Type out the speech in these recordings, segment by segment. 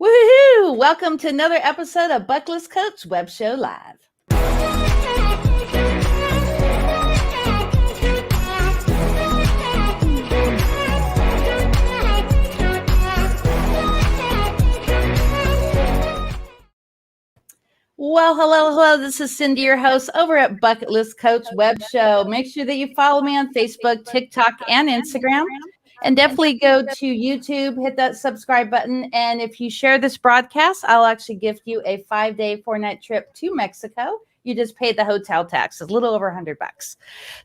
Woohoo! Welcome to another episode of Buckless Coach Web Show Live. Well, hello. This is Cindy, your host over at Bucket List Coach Web Show. Make sure that you follow me on Facebook, TikTok, and Instagram. And definitely go to YouTube, hit that subscribe button. And if you share this broadcast, I'll actually gift you a 5-day, 4-night trip to Mexico. You just paid the hotel tax. It's a little over $100.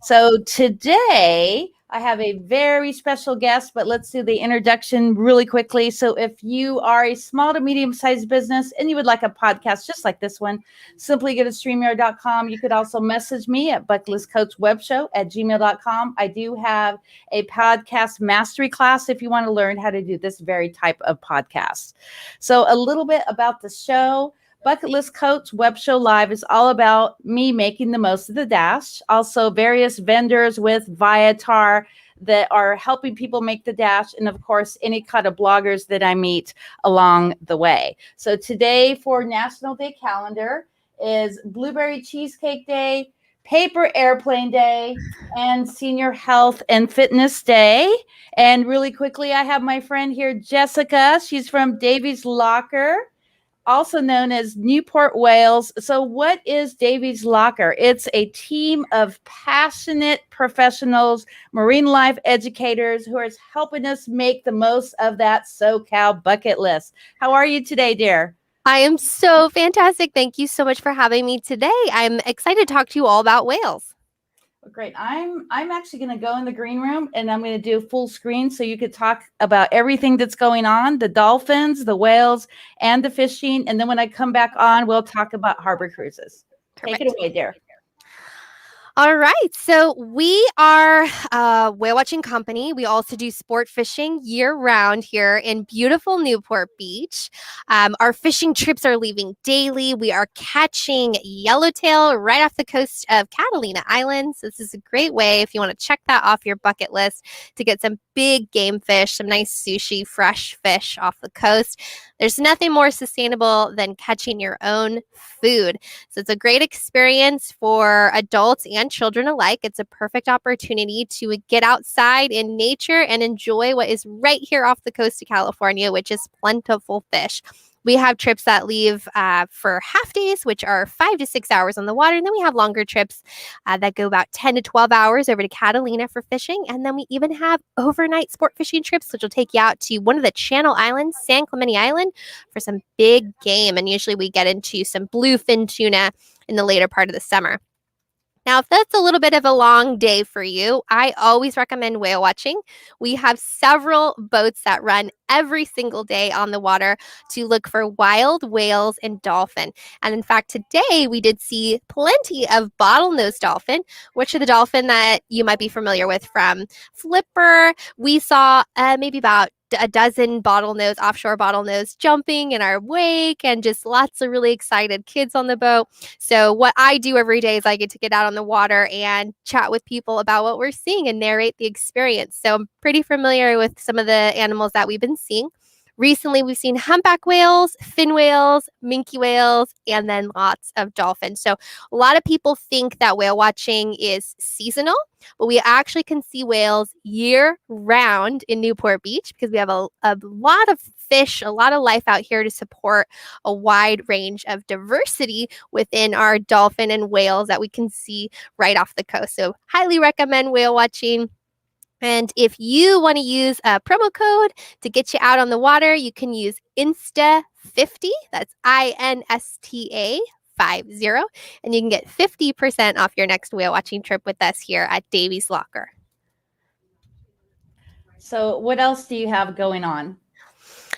So today I have a very special guest, but let's do the introduction really quickly. So if you are a small to medium-sized business and you would like a podcast just like this one, simply go to StreamYard.com. You could also message me at bucklesscoachwebshow@gmail.com. I do have a podcast mastery class if you want to learn how to do this very type of podcast. So a little bit about the show. Bucket List Coach Web Show Live is all about me making the most of the dash. Also, various vendors with Viator that are helping people make the dash. And of course, any kind of bloggers that I meet along the way. So today for National Day calendar is Blueberry Cheesecake Day, Paper Airplane Day, and Senior Health and Fitness Day. And really quickly, I have my friend here, Jessica. She's from Davey's Locker, also known as Newport, Wales. So what is Davey's Locker? It's a team of passionate professionals, marine life educators who are helping us make the most of that SoCal bucket list. How are you today, dear? I am so fantastic. Thank you so much for having me today. I'm excited to talk to you all about whales. Great. I'm actually going to go in the green room and I'm going to do full screen so you could talk about everything that's going on, the dolphins, the whales, and the fishing. And then when I come back on, we'll talk about harbor cruises. Perfect. Take it away, dear. All right. So we are a whale watching company. We also do sport fishing year round here in beautiful Newport Beach. Our fishing trips are leaving daily. We are catching yellowtail right off the coast of Catalina Island. So this is a great way if you want to check that off your bucket list to get some big game fish, some nice sushi, fresh fish off the coast. There's nothing more sustainable than catching your own food. So it's a great experience for adults and children alike. It's a perfect opportunity to get outside in nature and enjoy what is right here off the coast of California, which is plentiful fish. We have trips that leave for half days, which are 5 to 6 hours on the water. And then we have longer trips that go about 10 to 12 hours over to Catalina for fishing. And then we even have overnight sport fishing trips, which will take you out to one of the Channel Islands, San Clemente Island, for some big game. And usually we get into some bluefin tuna in the later part of the summer. Now, if that's a little bit of a long day for you, I always recommend whale watching. We have several boats that run every single day on the water to look for wild whales and dolphin. And in fact, today we did see plenty of bottlenose dolphin, which are the dolphin that you might be familiar with from Flipper. We saw maybe about a dozen offshore bottlenose jumping in our wake, and just lots of really excited kids on the boat. So what I do every day is I get to get out on the water and chat with people about what we're seeing and narrate the experience. So I'm pretty familiar with some of the animals that we've been seeing. Recently, we've seen humpback whales, fin whales, minke whales, and then lots of dolphins. So a lot of people think that whale watching is seasonal, but we actually can see whales year round in Newport Beach because we have a lot of fish, a lot of life out here to support a wide range of diversity within our dolphin and whales that we can see right off the coast. So highly recommend whale watching. And if you want to use a promo code to get you out on the water, you can use INSTA50. That's INSTA 50. And you can get 50% off your next whale watching trip with us here at Davey's Locker. So what else do you have going on?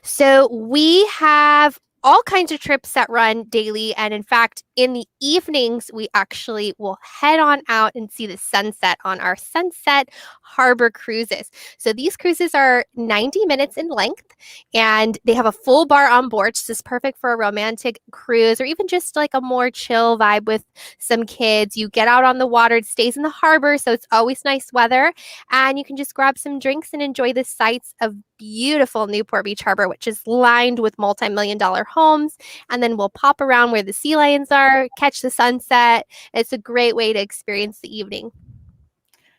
So we have all kinds of trips that run daily. And in fact, in the evenings, we actually will head on out and see the sunset on our Sunset Harbor cruises. So these cruises are 90 minutes in length, and they have a full bar on board. So this is perfect for a romantic cruise or even just like a more chill vibe with some kids. You get out on the water, it stays in the harbor, so it's always nice weather, and you can just grab some drinks and enjoy the sights of beautiful Newport Beach Harbor, which is lined with multi-million-dollar homes. And then we'll pop around where the sea lions are, catch the sunset. It's a great way to experience the evening.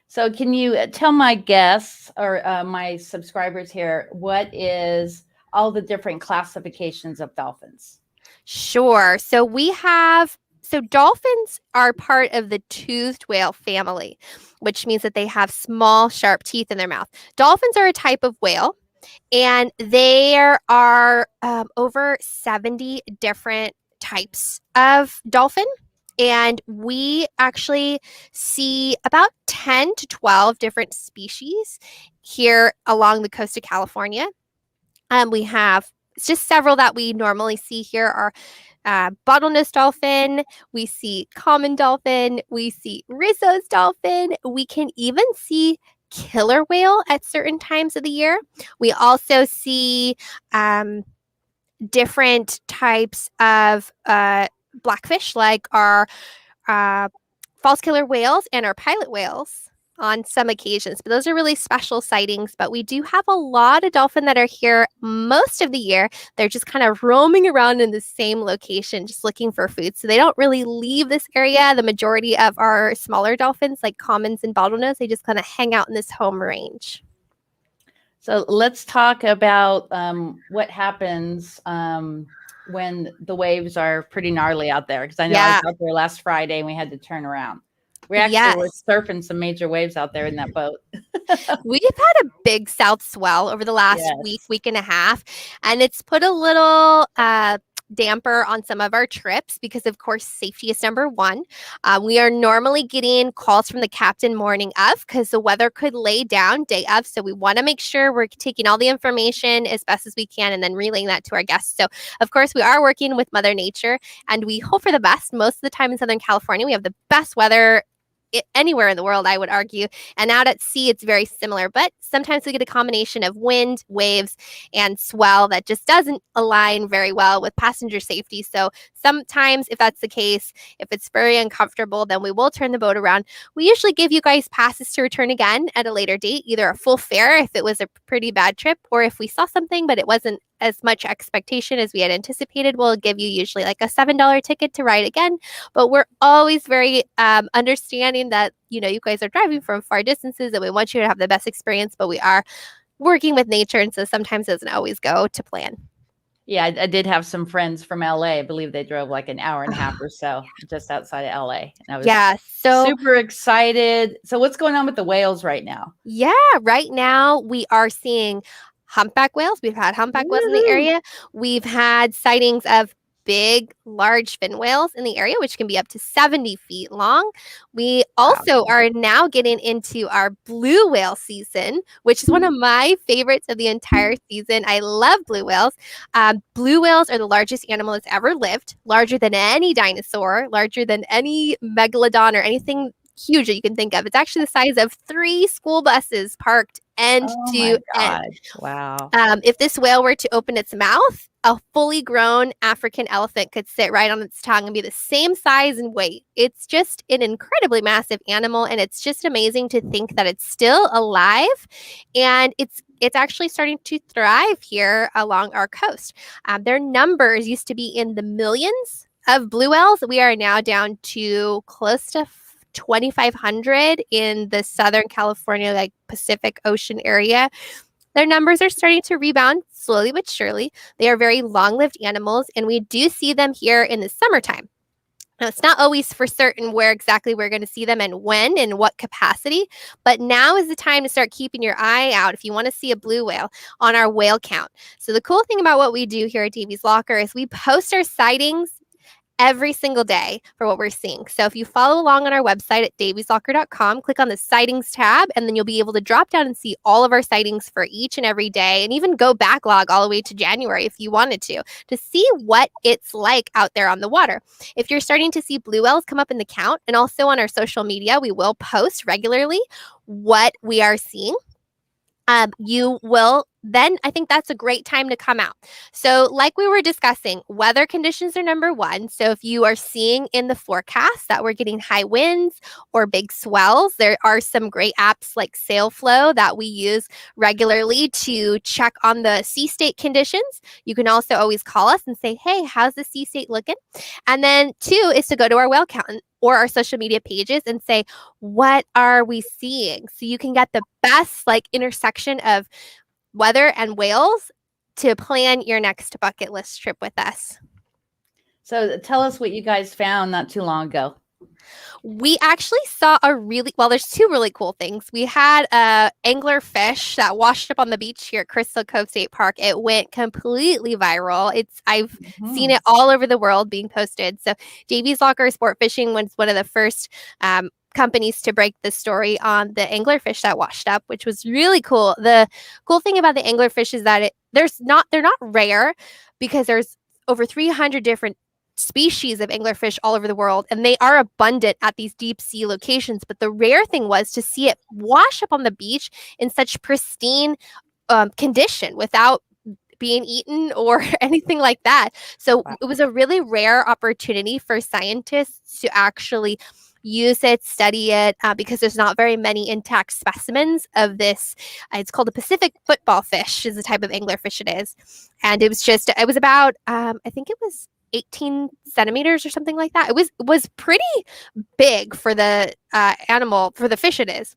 So can you tell my guests or my subscribers here, what is all the different classifications of dolphins? Sure. So dolphins are part of the toothed whale family, which means that they have small, sharp teeth in their mouth. Dolphins are a type of whale, and there are over 70 different types of dolphin. And we actually see about 10 to 12 different species here along the coast of California. We have just several that we normally see here are bottlenose dolphin, we see common dolphin, we see Risso's dolphin, we can even see killer whale at certain times of the year. We also see different types of blackfish, like our false killer whales and our pilot whales on some occasions. But those are really special sightings. But we do have a lot of dolphin that are here most of the year. They're just kind of roaming around in the same location, just looking for food. So they don't really leave this area. The majority of our smaller dolphins, like commons and bottlenose, they just kind of hang out in this home range. So let's talk about what happens when the waves are pretty gnarly out there. Because I know I was out there last Friday and we had to turn around. We actually were surfing some major waves out there in that boat. We've had a big south swell over the last week and a half, and it's put a little damper on some of our trips because, of course, safety is number one. We are normally getting calls from the captain morning of because the weather could lay down day of. So we want to make sure we're taking all the information as best as we can and then relaying that to our guests. So, of course, we are working with Mother Nature, and we hope for the best. Most of the time in Southern California, we have the best weather anywhere in the world, I would argue. And out at sea, it's very similar. But sometimes we get a combination of wind, waves, and swell that just doesn't align very well with passenger safety. So sometimes, if that's the case, if it's very uncomfortable, then we will turn the boat around. We usually give you guys passes to return again at a later date, either a full fare if it was a pretty bad trip, or if we saw something but it wasn't as much expectation as we had anticipated, we'll give you usually like a $7 ticket to ride again. But we're always very understanding that, you guys are driving from far distances and we want you to have the best experience, but we are working with nature. And so sometimes it doesn't always go to plan. Yeah, I did have some friends from LA. I believe they drove like an hour and a half or so just outside of LA. And I was super excited. So what's going on with the whales right now? Yeah, right now we are seeing humpback whales. We've had humpback whales in the area. We've had sightings of big, large fin whales in the area, which can be up to 70 feet long. We also are now getting into our blue whale season, which is one of my favorites of the entire season. I love blue whales. Blue whales are the largest animal that's ever lived, larger than any dinosaur, larger than any megalodon or anything huge that you can think of. It's actually the size of 3 school buses parked end to end. Wow. If this whale were to open its mouth, a fully grown African elephant could sit right on its tongue and be the same size and weight. It's just an incredibly massive animal, and it's just amazing to think that it's still alive, and it's actually starting to thrive here along our coast. Their numbers used to be in the millions of blue whales. We are now down to close to 2,500 in the Southern California, like Pacific Ocean area. Their numbers are starting to rebound slowly but surely. They are very long-lived animals, and we do see them here in the summertime. Now, it's not always for certain where exactly we're going to see them and when and what capacity, but now is the time to start keeping your eye out if you want to see a blue whale on our whale count. So the cool thing about what we do here at Davey's Locker is we post our sightings every single day for what we're seeing. So if you follow along on our website at davieslocker.com, click on the sightings tab, and then you'll be able to drop down and see all of our sightings for each and every day, and even go backlog all the way to January if you wanted to see what it's like out there on the water. If you're starting to see blue whales come up in the count, and also on our social media, we will post regularly what we are seeing. You will then, I think that's a great time to come out. So like we were discussing, weather conditions are number one. So if you are seeing in the forecast that we're getting high winds or big swells, there are some great apps like SailFlow that we use regularly to check on the sea state conditions. You can also always call us and say, hey, how's the sea state looking? And then two is to go to our whale count or our social media pages and say, what are we seeing? So you can get the best intersection of weather and whales to plan your next bucket list trip with us. So tell us what you guys found not too long ago. We actually saw there's two really cool things. We had a angler fish that washed up on the beach here at Crystal Cove State Park. It went completely viral. I've seen it all over the world being posted. So Davey's Locker Sport Fishing was one of the first companies to break the story on the anglerfish that washed up, which was really cool. The cool thing about the anglerfish is that they're not rare, because there's over 300 different species of anglerfish all over the world, and they are abundant at these deep sea locations. But the rare thing was to see it wash up on the beach in such pristine condition without being eaten or anything like that. So it was a really rare opportunity for scientists to actually use it, study it, because there's not very many intact specimens of this. It's called a Pacific football fish is the type of anglerfish it is. And it was about, I think it was 18 centimeters or something like that. It was pretty big for the animal, for the fish it is.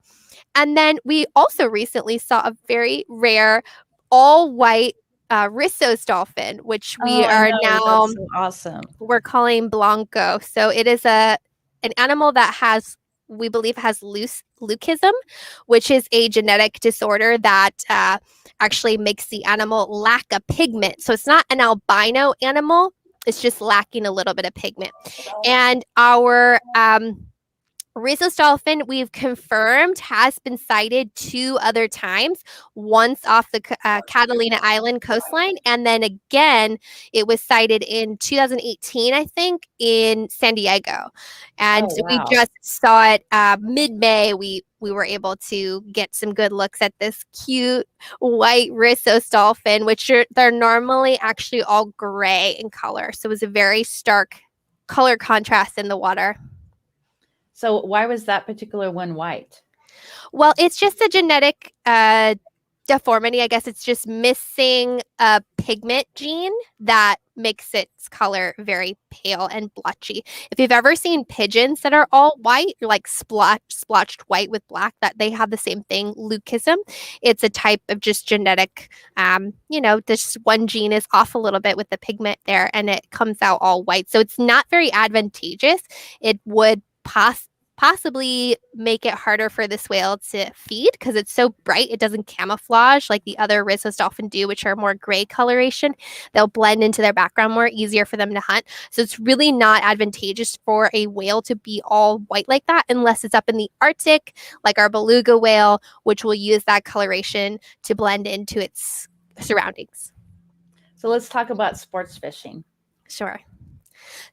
And then we also recently saw a very rare all white Risso's dolphin, which we are now so awesome. We're calling Blanco. So it is an animal that we believe has leucism, which is a genetic disorder that actually makes the animal lack a pigment. So it's not an albino animal. It's just lacking a little bit of pigment. And our Risso's dolphin, we've confirmed, has been sighted 2 other times, once off the Catalina Island coastline, and then again, it was sighted in 2018, I think, in San Diego. And we just saw it mid-May. We were able to get some good looks at this cute white Risso's dolphin, which they're normally actually all gray in color. So it was a very stark color contrast in the water. So why was that particular one white? Well, it's just a genetic deformity. I guess it's just missing a pigment gene that makes its color very pale and blotchy. If you've ever seen pigeons that are all white, like splotched white with black, that they have the same thing, leucism. It's a type of just genetic, this one gene is off a little bit with the pigment there, and it comes out all white. So it's not very advantageous. It would possibly make it harder for this whale to feed because it's so bright. It doesn't camouflage like the other Risso's dolphin do, which are more gray coloration. They'll blend into their background more, easier for them to hunt. So it's really not advantageous for a whale to be all white like that unless it's up in the Arctic, like our beluga whale, which will use that coloration to blend into its surroundings. So let's talk about sports fishing. Sure.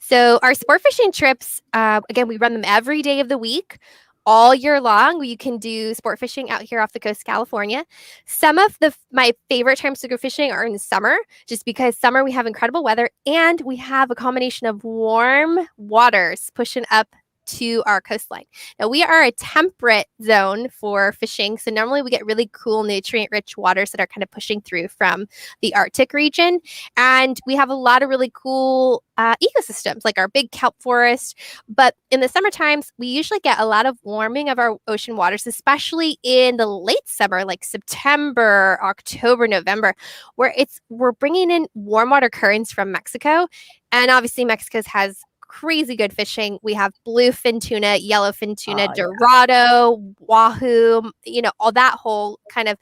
So our sport fishing trips, again, we run them every day of the week, all year long. You can do sport fishing out here off the coast of California. Some of my favorite times to go fishing are in the summer, just because summer we have incredible weather and we have a combination of warm waters pushing up to our coastline. Now, we are a temperate zone for fishing, so normally we get really cool, nutrient-rich waters that are kind of pushing through from the Arctic region, and we have a lot of really cool ecosystems, like our big kelp forest. But in the summer times, we usually get a lot of warming of our ocean waters, especially in the late summer, like September, October, November, where we're bringing in warm water currents from Mexico, and obviously Mexico has crazy good fishing. We have bluefin tuna, yellowfin tuna, dorado, wahoo, all that whole kind of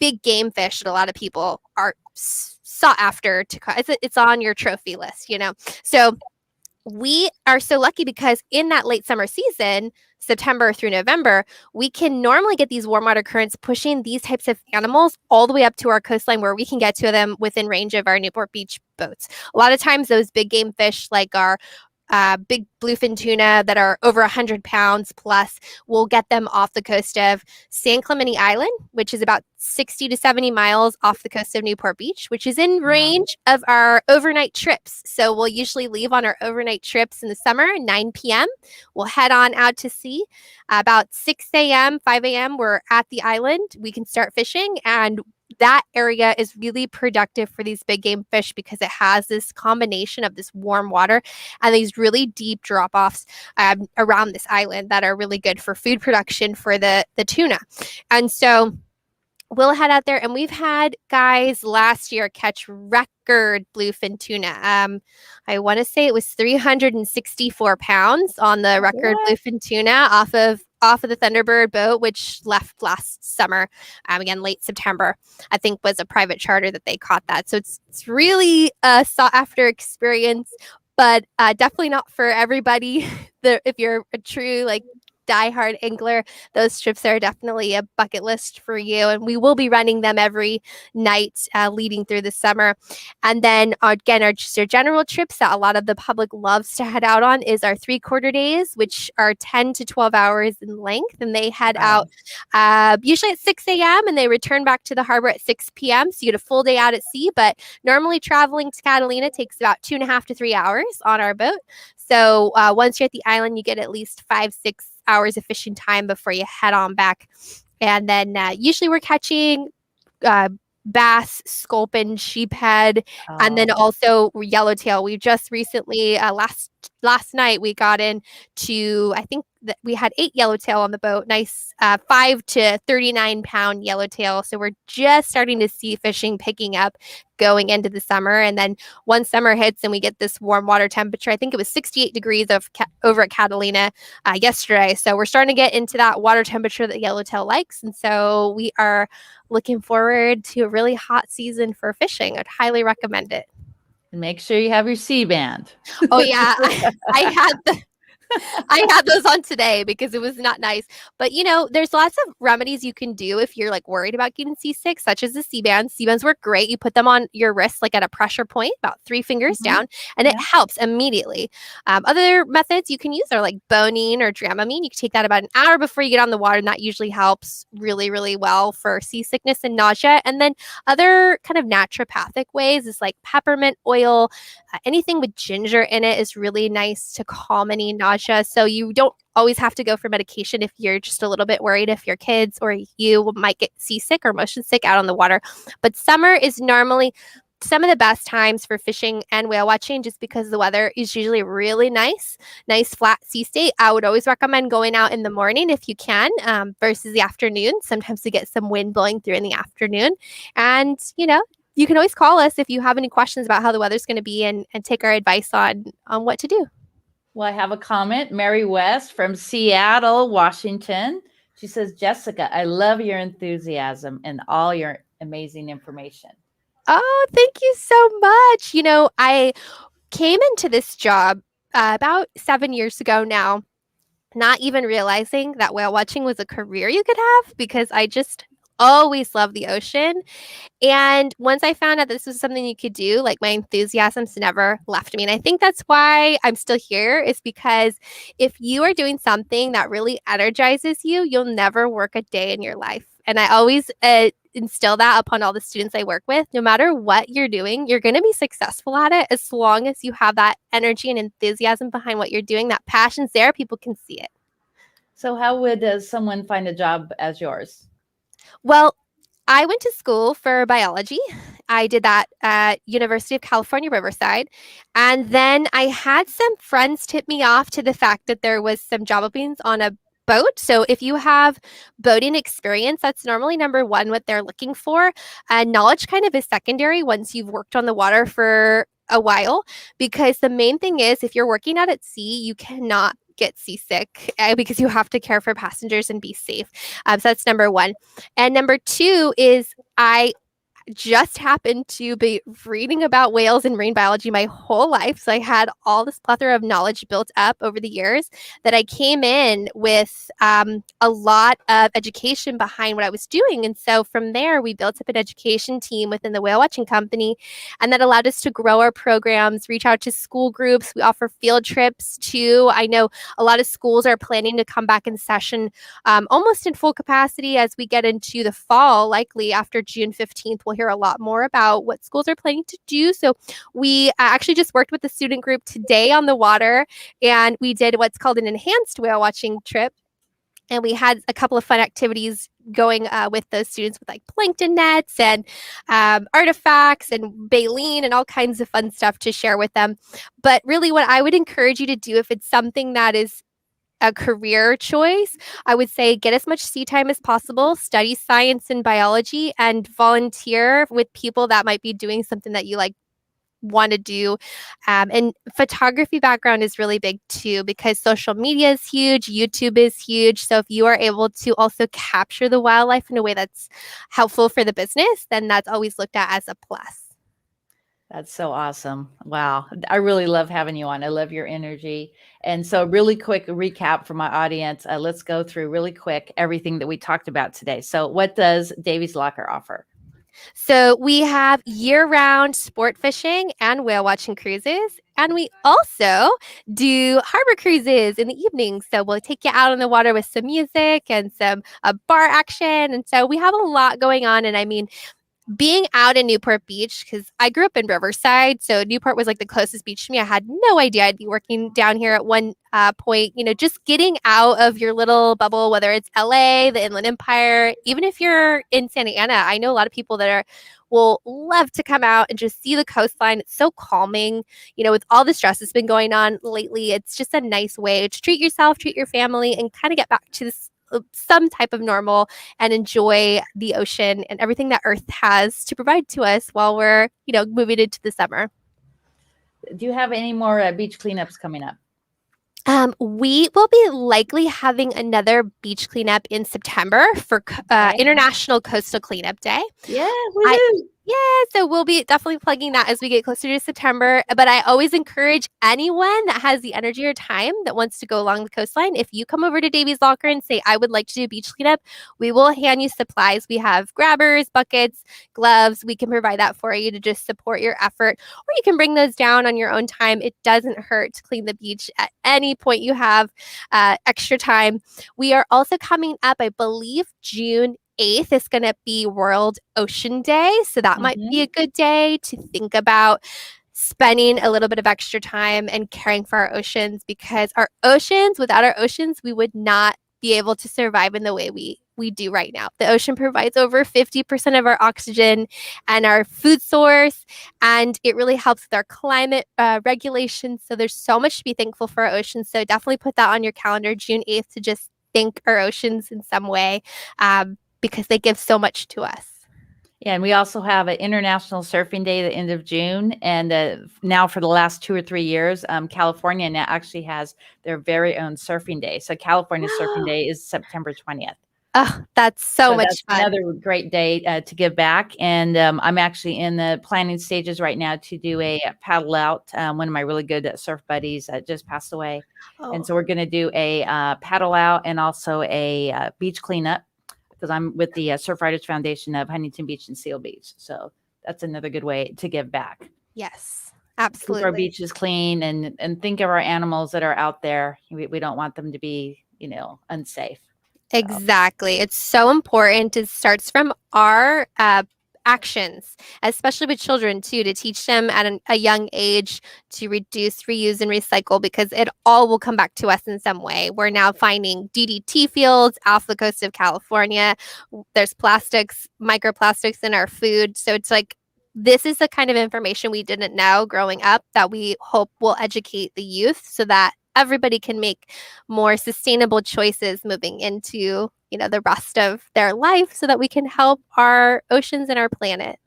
big game fish that a lot of people are sought after to. It's on your trophy list, So we are so lucky because in that late summer season, September through November, we can normally get these warm water currents pushing these types of animals all the way up to our coastline where we can get to them within range of our Newport Beach boats. A lot of times, those big game fish like our big bluefin tuna that are over 100 pounds plus. We'll get them off the coast of San Clemente Island, which is about 60 to 70 miles off the coast of Newport Beach, which is in range of our overnight trips. So we'll usually leave on our overnight trips in the summer, 9 p.m. We'll head on out to sea. About 6 a.m., 5 a.m., we're at the island. We can start fishing, and that area is really productive for these big game fish because it has this combination of this warm water and these really deep drop offs around this island that are really good for food production for the tuna. And so we'll head out there, and we've had guys last year catch record bluefin tuna. I want to say it was 364 pounds on the record bluefin tuna off of the Thunderbird boat, which left last summer. Again, late September, I think was a private charter that they caught that. So it's really a sought after experience, but definitely not for everybody. If you're a true diehard angler, those trips are definitely a bucket list for you, and we will be running them every night leading through the summer. And then again, our general trips that a lot of the public loves to head out on is our 3/4 days, which are 10 to 12 hours in length, and they head out usually at 6 a.m. and they return back to the harbor at 6 p.m. So you get a full day out at sea, but normally traveling to Catalina takes about 2.5 to 3 hours on our boat. So once you're at the island, you get at least 5-6 hours of fishing time before you head on back. And then usually we're catching bass, sculpin, sheephead, and then also yellowtail. We just recently, last night, we got into, I think that we had 8 yellowtail on the boat. Nice 5 to 39 pound yellowtail. So we're just starting to see fishing picking up going into the summer. And then once summer hits and we get this warm water temperature, I think it was 68 degrees over at Catalina yesterday. So we're starting to get into that water temperature that yellowtail likes. And so we are looking forward to a really hot season for fishing. I'd highly recommend it. And make sure you have your C-band. Oh yeah, I had those on today because it was not nice. But there's lots of remedies you can do if you're worried about getting seasick, such as the C-bands. C-bands work great. You put them on your wrist at a pressure point, about 3 fingers down, and it helps immediately. Other methods you can use are Bonine or Dramamine. You can take that about an hour before you get on the water, and that usually helps really, really well for seasickness and nausea. And then other kind of naturopathic ways is peppermint oil. Anything with ginger in it is really nice to calm any nausea. So you don't always have to go for medication if you're just a little bit worried if your kids or you might get seasick or motion sick out on the water. But summer is normally some of the best times for fishing and whale watching just because the weather is usually really nice flat sea state. I would always recommend going out in the morning if you can versus the afternoon. Sometimes we get some wind blowing through in the afternoon. And, you can always call us if you have any questions about how the weather's going to be and take our advice on what to do. Well, I have a comment. Mary West from Seattle, Washington. She says, Jessica, I love your enthusiasm and all your amazing information. Oh, thank you so much. I came into this job about 7 years ago now, not even realizing that whale watching was a career you could have because I just always loved the ocean. And once I found out this was something you could do, my enthusiasm's never left me. And I think that's why I'm still here, is because if you are doing something that really energizes you, you'll never work a day in your life. And I always instill that upon all the students I work with. No matter what you're doing, you're going to be successful at it as long as you have that energy and enthusiasm behind what you're doing. That passion's there. People can see it. So how would someone find a job as yours? Well, I went to school for biology. I did that at University of California, Riverside. And then I had some friends tip me off to the fact that there was some job openings on a boat. So if you have boating experience, that's normally number one, what they're looking for. And knowledge kind of is secondary once you've worked on the water for a while, because the main thing is if you're working out at sea, you cannot get seasick because you have to care for passengers and be safe. So that's number one. And number two is I just happened to be reading about whales and marine biology my whole life. So I had all this plethora of knowledge built up over the years that I came in with a lot of education behind what I was doing. And so from there, we built up an education team within the whale watching company. And that allowed us to grow our programs, reach out to school groups. We offer field trips too. I know a lot of schools are planning to come back in session almost in full capacity as we get into the fall. Likely after June 15th, we'll hear a lot more about what schools are planning to do. So we actually just worked with the student group today on the water, and we did what's called an enhanced whale watching trip. And we had a couple of fun activities going with those students with like plankton nets and artifacts and baleen and all kinds of fun stuff to share with them. But really, what I would encourage you to do, if it's something that is a career choice, I would say get as much sea time as possible, study science and biology, and volunteer with people that might be doing something that you like want to do. And photography background is really big too, because social media is huge, YouTube is huge. So if you are able to also capture the wildlife in a way that's helpful for the business, then that's always looked at as a plus. That's so awesome. Wow. I really love having you on. I love your energy. And so, really quick recap for my audience. Let's go through really quick everything that we talked about today. So, what does Davey's Locker offer? So we have year-round sport fishing and whale watching cruises. And we also do harbor cruises in the evening. So we'll take you out on the water with some music and some bar action. And so we have a lot going on. And I mean, being out in Newport Beach, because I grew up in Riverside, so Newport was like the closest beach to me. I had no idea I'd be working down here at one point. You know, just getting out of your little bubble, whether it's LA, the Inland Empire, even if you're in Santa Ana. I know a lot of people that will love to come out and just see the coastline. It's so calming. You know, with all the stress that's been going on lately, it's just a nice way to treat yourself, treat your family, and kind of get back to this some type of normal and enjoy the ocean and everything that Earth has to provide to us while we're, you know, moving into the summer. Do you have any more beach cleanups coming up? We will be likely having another beach cleanup in September for International Coastal Cleanup Day. Yeah, so we'll be definitely plugging that as we get closer to September. But I always encourage anyone that has the energy or time that wants to go along the coastline, if you come over to Davey's Locker and say, I would like to do beach cleanup, we will hand you supplies. We have grabbers, buckets, gloves. We can provide that for you to just support your effort. Or you can bring those down on your own time. It doesn't hurt to clean the beach at any point you have extra time. We are also coming up, I believe, June 8th is going to be World Ocean Day. So that might be a good day to think about spending a little bit of extra time and caring for our oceans, because our oceans, without our oceans, we would not be able to survive in the way we do right now. The ocean provides over 50% of our oxygen and our food source, and it really helps with our climate regulation. So there's so much to be thankful for our oceans. So definitely put that on your calendar, June 8th, to just thank our oceans in some way. Because they give so much to us. Yeah, and we also have an International Surfing Day at the end of June. And now for the last 2 or 3 years, California now actually has their very own surfing day. So California Surfing Day is September 20th. Oh, that's so much fun. Another great day to give back. And I'm actually in the planning stages right now to do a paddle out. One of my really good surf buddies just passed away. Oh. And so we're going to do a paddle out and also a beach cleanup, because I'm with the Surf Riders Foundation of Huntington Beach and Seal Beach. So that's another good way to give back. Yes, absolutely. Keep our beaches clean and think of our animals that are out there. We don't want them to be, unsafe. Exactly. It's so important. It starts from our actions, especially with children too, to teach them at a young age to reduce, reuse, and recycle, because it all will come back to us in some way. We're now finding DDT fields off the coast of California. There's plastics, microplastics in our food. So it's like, this is the kind of information we didn't know growing up that we hope will educate the youth so that everybody can make more sustainable choices moving into, the rest of their life, so that we can help our oceans and our planet.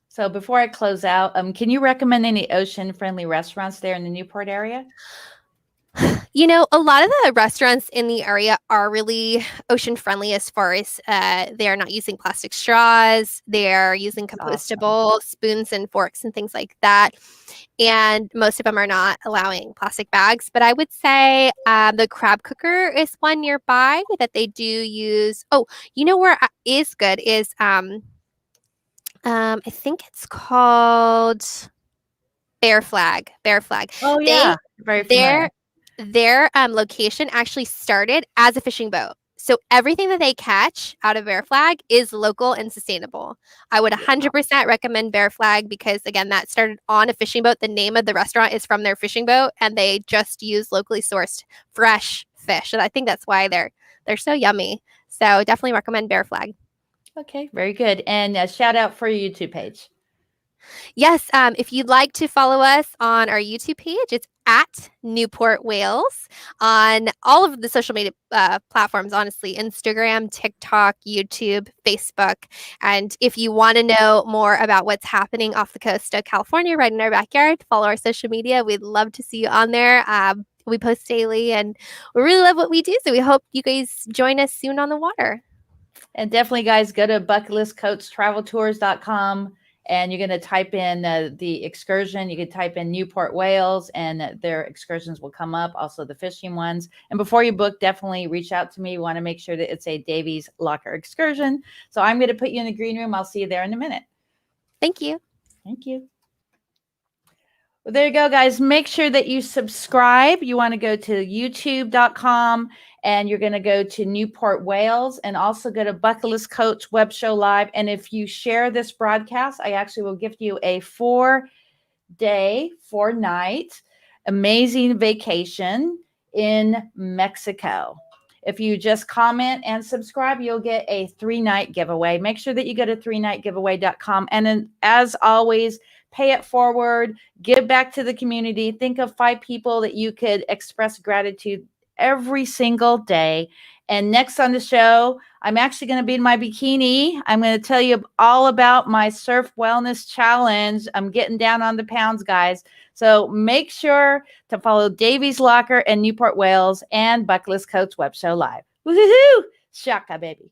So before I close out, can you recommend any ocean-friendly restaurants there in the Newport area? A lot of the restaurants in the area are really ocean friendly as far as they are not using plastic straws. They're using That's awesome. compostable spoons and forks and things like that. And most of them are not allowing plastic bags. But I would say the crab cooker is one nearby that they do use. Oh, where is good is I think it's called Bear Flag. Bear Flag. Oh They yeah, very their familiar. their location actually started as a fishing boat. So everything that they catch out of Bear Flag is local and sustainable. I would Wow. 100% recommend Bear Flag because again, that started on a fishing boat. The name of the restaurant is from their fishing boat, and they just use locally sourced fresh fish. And I think that's why they're so yummy. So definitely recommend Bear Flag. Okay, very good. And shout out for your YouTube page. Yes, if you'd like to follow us on our YouTube page, it's at Newport Wales on all of the social media platforms, honestly, Instagram, TikTok, YouTube, Facebook. And if you want to know more about what's happening off the coast of California, right in our backyard, follow our social media. We'd love to see you on there. We post daily and we really love what we do. So we hope you guys join us soon on the water. And definitely, guys, go to bucketlistcoachtraveltours.com and you're going to type in the excursion. You can type in Newport, Wales, and their excursions will come up, also the fishing ones. And before you book, definitely reach out to me. We want to make sure that it's a Davey's Locker excursion. So I'm going to put you in the green room. I'll see you there in a minute. Thank you. Thank you. Well, there you go, guys. Make sure that you subscribe. You want to go to youtube.com and you're going to go to Newport, Wales, and also go to Bucket List Coach Web Show Live. And if you share this broadcast, I actually will gift you a 4-day, 4-night amazing vacation in Mexico. If you just comment and subscribe, you'll get a 3-night giveaway. Make sure that you go to 3nightgiveaway.com. And then, as always, pay it forward, give back to the community. Think of 5 people that you could express gratitude every single day. And next on the show, I'm actually going to be in my bikini. I'm going to tell you all about my surf wellness challenge. I'm getting down on the pounds, guys. So make sure to follow Davey's Locker and Newport, Wales, and Bucket List Coach Web Show Live. Woohoo! Shaka, baby.